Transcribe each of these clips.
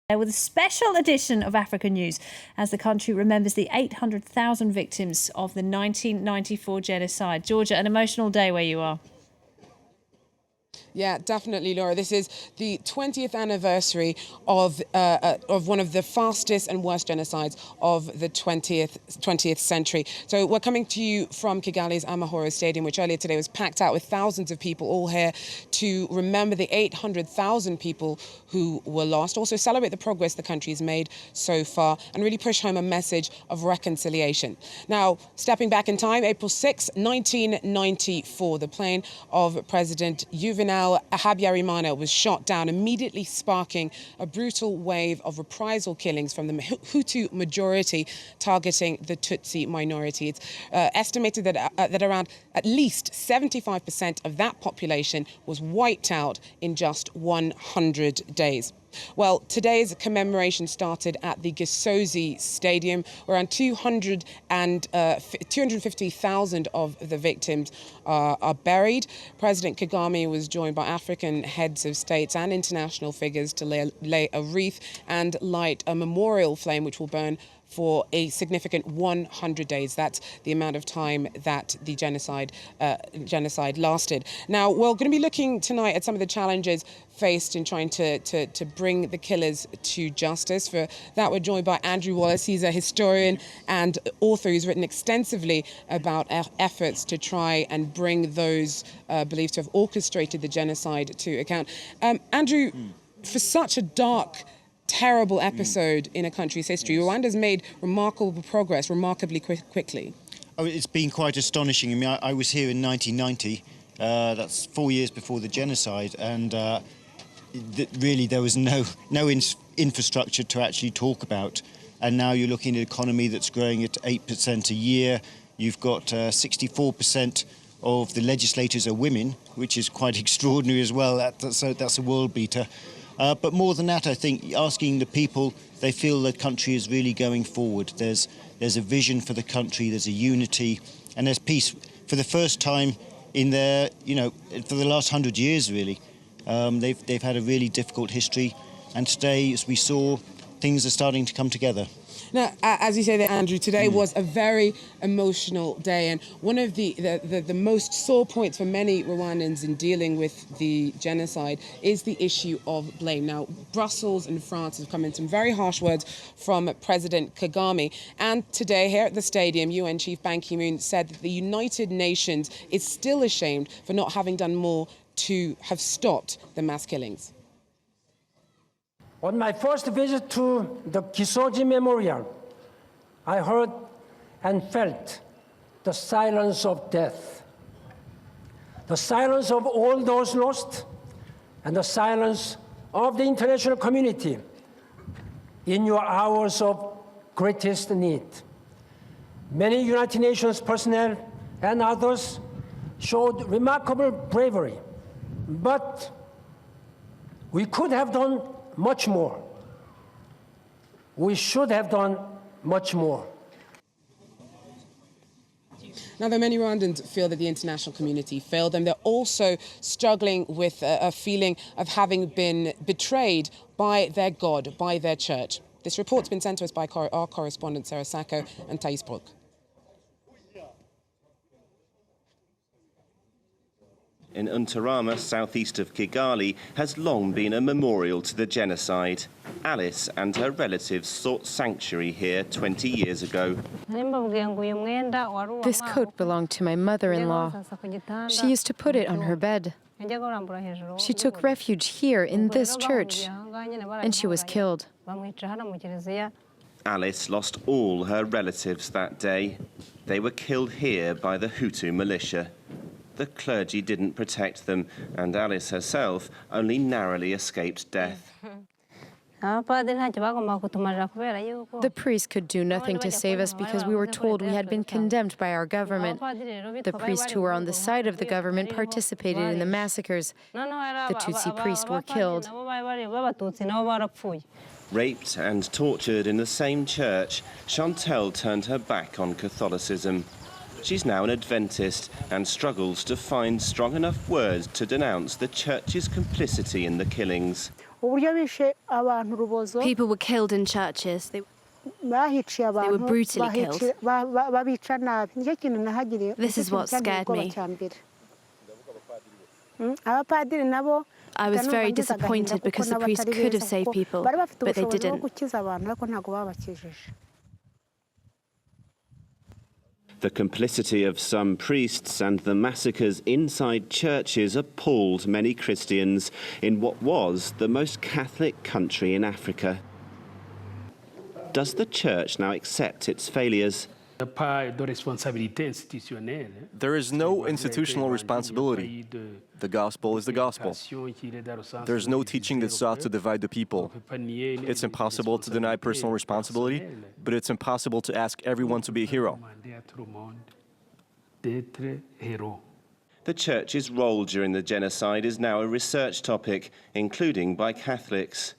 With a special edition of Africa News as the country remembers the 800,000 victims of the 1994 genocide. Georgia, an emotional day where you are. Yeah, definitely, Laura. This is the 20th anniversary of one of the fastest and worst genocides of the 20th century. So we're coming to you from Kigali's Amahoro Stadium, which earlier today was packed out with thousands of people all here to remember the 800,000 people who were lost, also celebrate the progress the country has made so far, and really push home a message of reconciliation. Now, stepping back in time, April 6, 1994, the plane of President Juvenal Habyarimana was shot down, immediately sparking a brutal wave of reprisal killings from the Hutu majority targeting the Tutsi minority. It's estimated that around at least 75% of that population was wiped out in just 100 days. Well, today's commemoration started at the Gisozi Stadium, where around 250,000 of the victims are buried. President Kagame was joined by African heads of states and international figures to lay a wreath and light a memorial flame which will burn for a significant 100 days. That's the amount of time that the genocide lasted. Now, we're going to be looking tonight at some of the challenges faced in trying to bring the killers to justice. For that, we're joined by Andrew Wallace. He's a historian and author who's written extensively about efforts to try and bring those believed to have orchestrated the genocide to account. Andrew, for such a dark, terrible episode in a country's history, Rwanda's made remarkable progress remarkably quickly. Oh, it's been quite astonishing. I mean, I was here in 1990. That's 4 years before the genocide, and really there was no infrastructure to actually talk about. And now you're looking at an economy that's growing at 8% a year. You've got 64% of the legislators are women, which is quite extraordinary as well. That's a world beater. But more than that, I think asking the people, they feel the country is really going forward. There's a vision for the country, there's a unity, and there's peace for the first time in their, for the last 100 years, really. They've had a really difficult history, and today, as we saw, things are starting to come together. Now, as you say there, Andrew, today was a very emotional day, and one of the most sore points for many Rwandans in dealing with the genocide is the issue of blame. Now, Brussels and France have come in some very harsh words from President Kagame, and today here at the stadium, UN Chief Ban Ki-moon said that the United Nations is still ashamed for not having done more to have stopped the mass killings. On my first visit to the Gisozi Memorial, I heard and felt the silence of death, the silence of all those lost, and the silence of the international community in your hours of greatest need. Many United Nations personnel and others showed remarkable bravery, but we could have done much more. We should have done much more. Now, though many Rwandans feel that the international community failed them, they're also struggling with a feeling of having been betrayed by their God, by their church. This report's been sent to us by our correspondents Sarah Sacco and Thais Brook. In Ntarama, southeast of Kigali, has long been a memorial to the genocide. Alice and her relatives sought sanctuary here 20 years ago. This coat belonged to my mother-in-law. She used to put it on her bed. She took refuge here in this church, and she was killed. Alice lost all her relatives that day. They were killed here by the Hutu militia. The clergy didn't protect them, and Alice herself only narrowly escaped death. The priest could do nothing to save us because we were told we had been condemned by our government. The priests who were on the side of the government participated in the massacres. The Tutsi priests were killed. Raped and tortured in the same church, Chantal turned her back on Catholicism. She's now an Adventist and struggles to find strong enough words to denounce the church's complicity in the killings. People were killed in churches. They were brutally killed. This is what scared me. I was very disappointed because the priests could have saved people, but they didn't. The complicity of some priests and the massacres inside churches appalled many Christians in what was the most Catholic country in Africa. Does the Church now accept its failures? There is no institutional responsibility. The gospel is the gospel. There is no teaching that sought to divide the people. It's impossible to deny personal responsibility, but it's impossible to ask everyone to be a hero. The Church's role during the genocide is now a research topic, including by Catholics.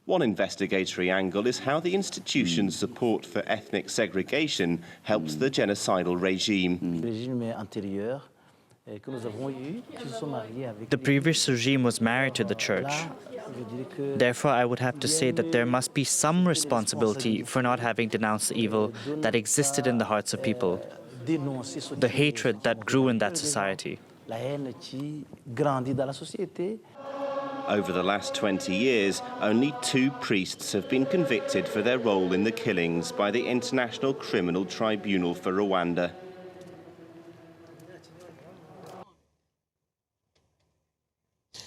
One investigatory angle is how the institution's support for ethnic segregation helped the genocidal regime. The previous regime was married to the church. Therefore, I would have to say that there must be some responsibility for not having denounced the evil that existed in the hearts of people, the hatred that grew in that society. Over the last 20 years, only 2 priests have been convicted for their role in the killings by the International Criminal Tribunal for Rwanda.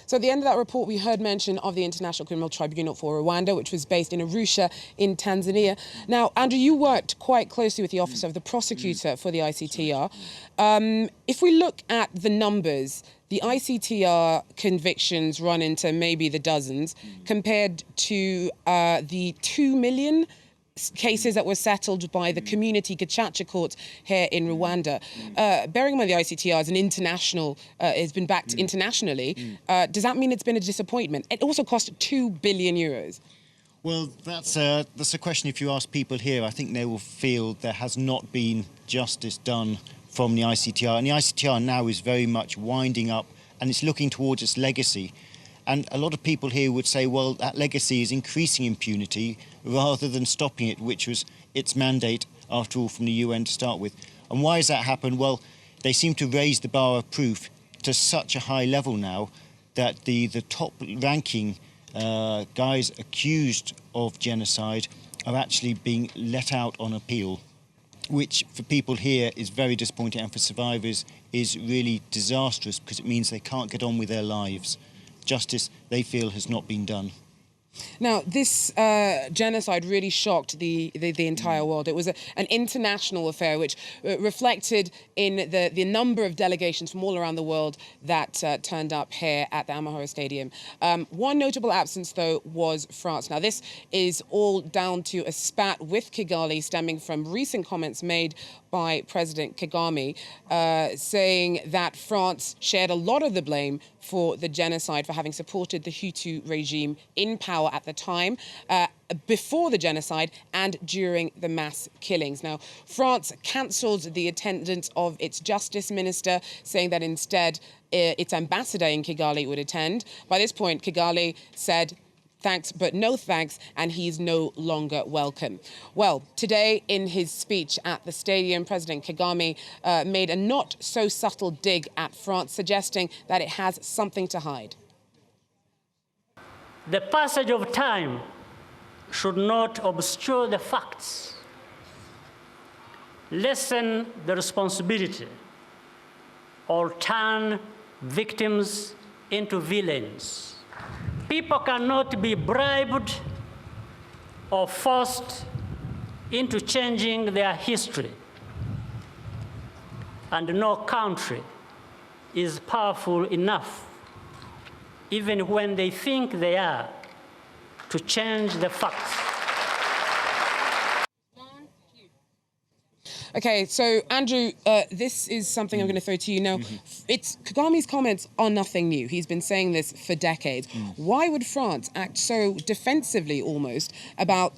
So at the end of that report, we heard mention of the International Criminal Tribunal for Rwanda, which was based in Arusha in Tanzania. Now, Andrew, you worked quite closely with the Office of the Prosecutor for the ICTR. If we look at the numbers, the ICTR convictions run into maybe the dozens compared to the 2 million cases that were settled by the community Gacaca court here in Rwanda. Bearing in mind the ICTR is an international, has been backed internationally, does that mean it's been a disappointment? It also cost 2 billion euros. Well, that's a question if you ask people here. I think they will feel there has not been justice done from the ICTR. And the ICTR now is very much winding up and it's looking towards its legacy. And a lot of people here would say, well, that legacy is increasing impunity rather than stopping it, which was its mandate, after all, from the UN to start with. And why has that happened? Well, they seem to raise the bar of proof to such a high level now that the top-ranking guys accused of genocide are actually being let out on appeal, which for people here is very disappointing, and for survivors is really disastrous because it means they can't get on with their lives. Justice, they feel, has not been done. Now, this genocide really shocked the entire world. It was an international affair which reflected in the number of delegations from all around the world that turned up here at the Amahoro Stadium. One notable absence, though, was France. Now, this is all down to a spat with Kigali stemming from recent comments made by President Kagame, saying that France shared a lot of the blame for the genocide for having supported the Hutu regime in power at the time, before the genocide and during the mass killings. Now, France cancelled the attendance of its justice minister, saying that instead its ambassador in Kigali would attend. By this point, Kigali said, thanks, but no thanks, and he's no longer welcome. Well, today in his speech at the stadium, President Kagame made a not-so-subtle dig at France, suggesting that it has something to hide. The passage of time should not obscure the facts, lessen the responsibility, or turn victims into villains. People cannot be bribed or forced into changing their history. And no country is powerful enough, even when they think they are, to change the facts. Okay, so Andrew, this is something I'm going to throw to you now. It's Kagami's comments are nothing new. He's been saying this for decades. Why would France act so defensively, almost, about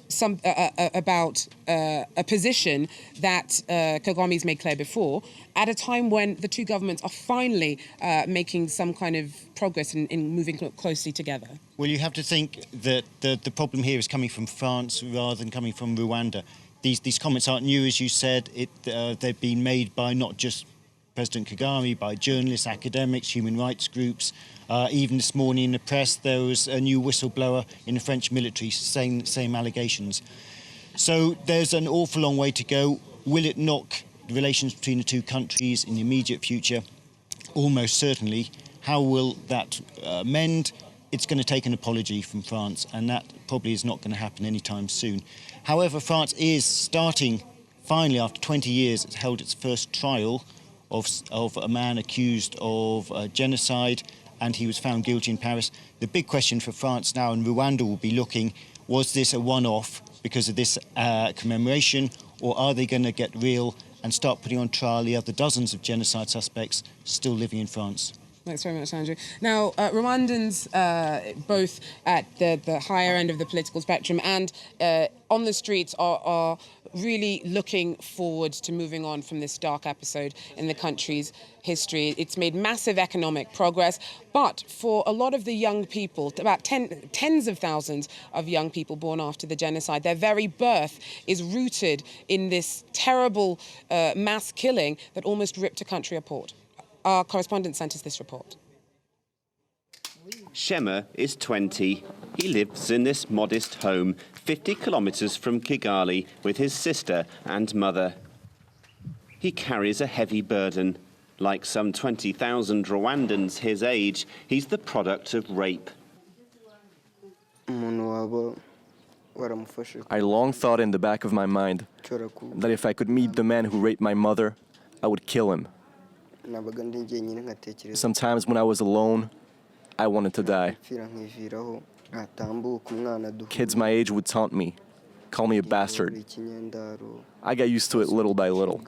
a position that Kagami's made clear before, at a time when the two governments are finally making some kind of progress in moving closely together? Well, you have to think that the problem here is coming from France rather than coming from Rwanda. These comments aren't new, as you said. They've been made by not just President Kagame, by journalists, academics, human rights groups. Even this morning in the press, there was a new whistleblower in the French military saying same allegations. So there's an awful long way to go. Will it knock the relations between the two countries in the immediate future? Almost certainly. How will that mend? It's going to take an apology from France, and that probably is not going to happen anytime soon. However, France is starting, finally, after 20 years, it's held its first trial of a man accused of genocide, and he was found guilty in Paris. The big question for France now, and Rwanda will be looking, was this a one-off because of this commemoration, or are they going to get real and start putting on trial the other dozens of genocide suspects still living in France? Thanks very much, Andrew. Now, Rwandans, both at the higher end of the political spectrum and on the streets, are really looking forward to moving on from this dark episode in the country's history. It's made massive economic progress, but for a lot of the young people, about tens of thousands of young people born after the genocide, their very birth is rooted in this terrible mass killing that almost ripped a country apart. Our correspondent sent us this report. Shema is 20. He lives in this modest home 50 kilometres from Kigali with his sister and mother. He carries a heavy burden. Like some 20,000 Rwandans his age, he's the product of rape. I long thought in the back of my mind that if I could meet the man who raped my mother, I would kill him. Sometimes when I was alone, I wanted to die. Kids my age would taunt me, call me a bastard. I got used to it little by little.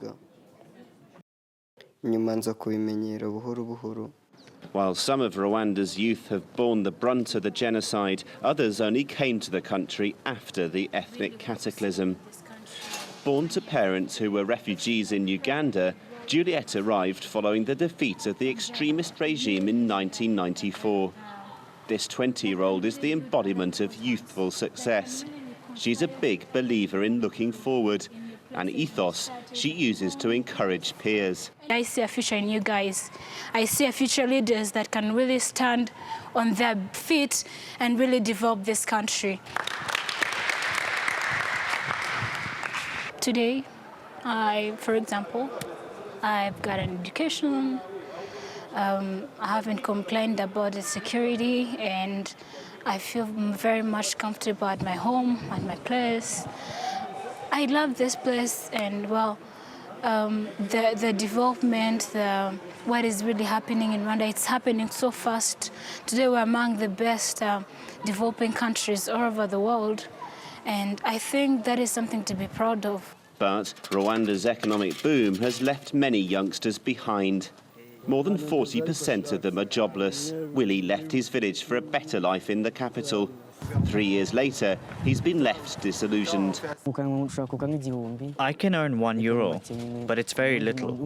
While some of Rwanda's youth have borne the brunt of the genocide, others only came to the country after the ethnic cataclysm. Born to parents who were refugees in Uganda, Juliet arrived following the defeat of the extremist regime in 1994. This 20-year-old is the embodiment of youthful success. She's a big believer in looking forward, an ethos she uses to encourage peers. I see a future in you guys. I see a future leaders that can really stand on their feet and really develop this country. Today, for example, I've got an education. I haven't complained about the security, and I feel very much comfortable at my home, at my place. I love this place, and well, the development, what is really happening in Rwanda, it's happening so fast. Today we're among the best developing countries all over the world, and I think that is something to be proud of. But Rwanda's economic boom has left many youngsters behind. More than 40% of them are jobless. Willie left his village for a better life in the capital. 3 years later, he's been left disillusioned. I can earn €1, but it's very little.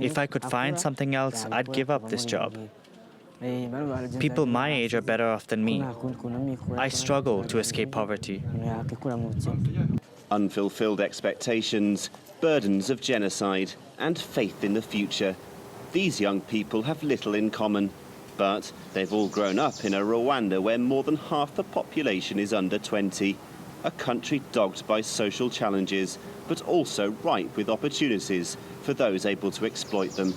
If I could find something else, I'd give up this job. People my age are better off than me. I struggle to escape poverty. Unfulfilled expectations, burdens of genocide, and faith in the future. These young people have little in common, but they've all grown up in a Rwanda where more than half the population is under 20, a country dogged by social challenges, but also ripe with opportunities for those able to exploit them.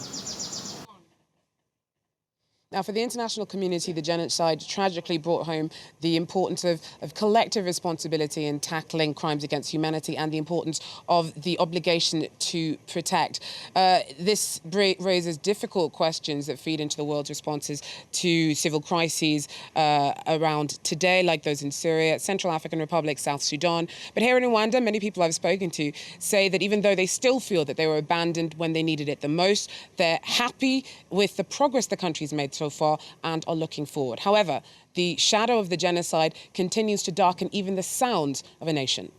Now, for the international community, the genocide tragically brought home the importance of collective responsibility in tackling crimes against humanity and the importance of the obligation to protect. This raises difficult questions that feed into the world's responses to civil crises around today, like those in Syria, Central African Republic, South Sudan. But here in Rwanda, many people I've spoken to say that even though they still feel that they were abandoned when they needed it the most, they're happy with the progress the country's made so far and are looking forward. However, the shadow of the genocide continues to darken even the sounds of a nation.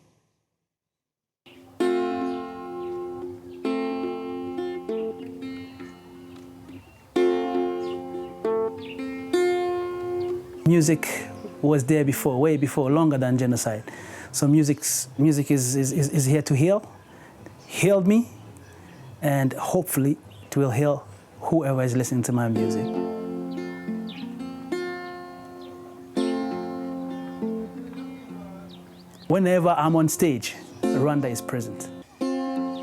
Music was there before, way before, longer than genocide. So music is here to healed me, and hopefully it will heal whoever is listening to my music. Whenever I'm on stage, Rwanda is present.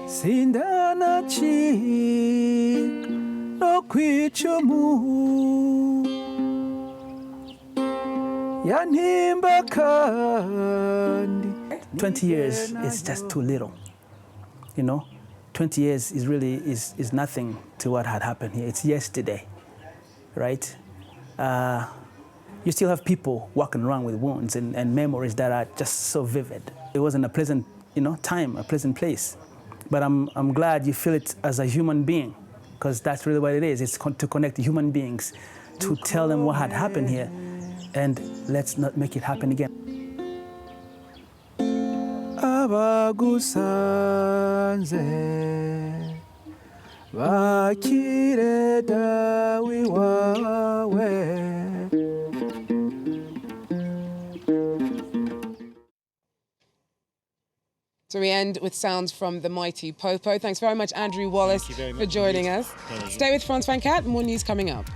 Sindana chik no kwichumu yanimba kandi. 20 years is just too little, you know. 20 years is really is nothing to what had happened here. It's yesterday, right? You still have people walking around with wounds and memories that are just so vivid. It wasn't a pleasant, time, a pleasant place. But I'm glad you feel it as a human being, because that's really what it is. It's to connect human beings, to tell them what had happened here, and let's not make it happen again. Abagusanze bakire dawi wawe. So we end with sounds from the mighty Popo. Thanks very much, Andrew Wallace, for joining us. Stay with France 24, more news coming up.